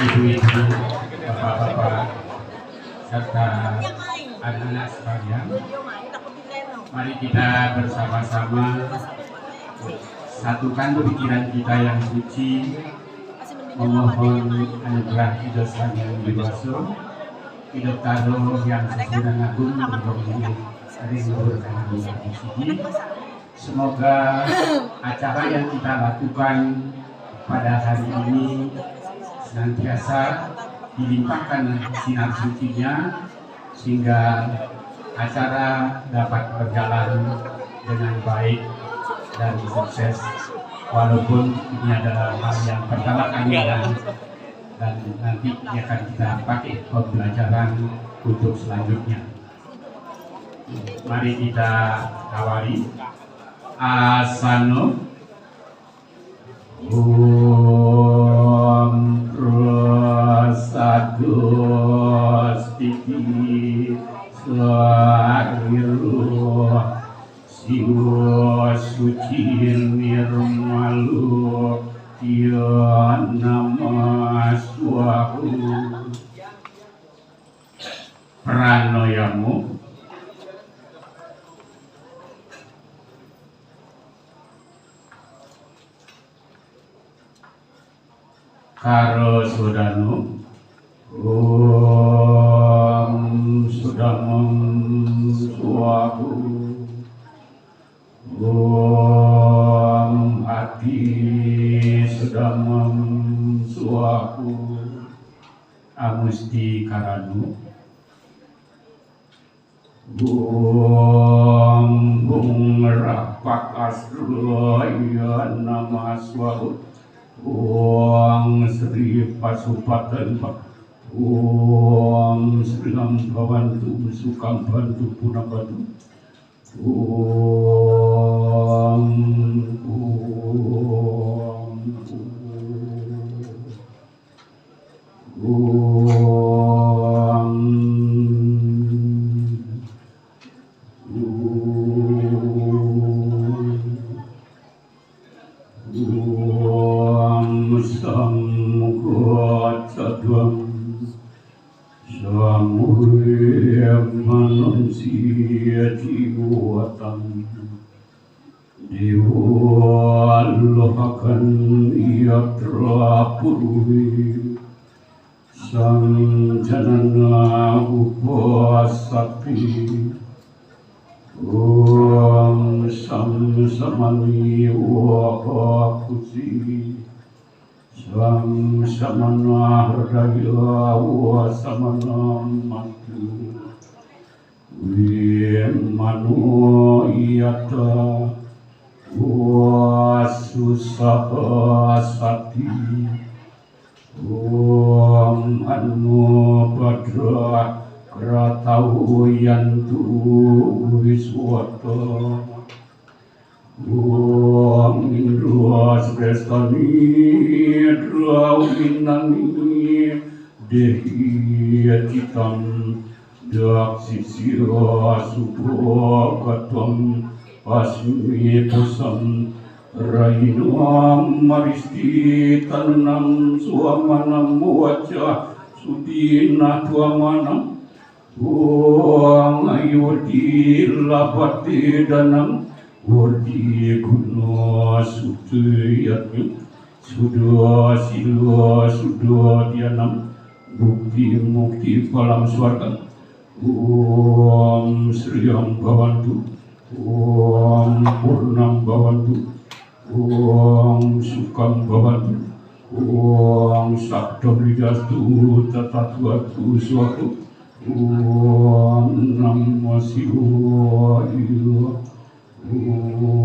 Ibu-ibu, bapak-bapak, serta anak-anak sekalian, mari kita bersama-sama satukan pikiran kita yang suci, memohon anugerah hidup yang dewasa, hidup taruh yang sesuai dengan agung berdoa rindu dan sini. Semoga acara yang kita lakukan pada hari ini senantiasa dilimpahkan sinar sucinya sehingga acara dapat berjalan dengan baik dan sukses, walaupun ini adalah hal yang pertama kali dan nanti akan kita pakai pembelajaran untuk selanjutnya. Mari kita awali asano. Om Prasadostiti Sariru Siwa Suci Nirmalu Ya Nama Swahu Pranoyamu Karo Sudanu Om Sudamam Swahu Om Hati Sudamam Swahu Amusti Karanu Om Bung Rapak Asraya Nama Swahu Om Sri Pasupatan Om Sri Lambawantu Sukam Bantu Punabadu Om manusia jiwatan diwalohakan yatra purwi sang janana upasati Om sam samani wahakusi sam samana hardaya wa samana matu Manu iyata Wasusahasati Om Anu Badra Kratau Yantu Wiswata Om Indra Srestani Drauminani Dehi Citam Daksisira Subhagatam Asmi Pusam Rainam Maristi Tanam Suamanam Wajah Sudina Tuamanam Om Ayodi Lapati Danam Wadi Guna Sudayatmi Sudah Sila Sudah Dianam Bukti Mukti Palam Swarga Om Sriyam Bhavantu Om Purnam Bhavantu Om Sukam Bhavantu Om Sabda Bridastu Tatatwatu Swatu Om Namah Shivaya Om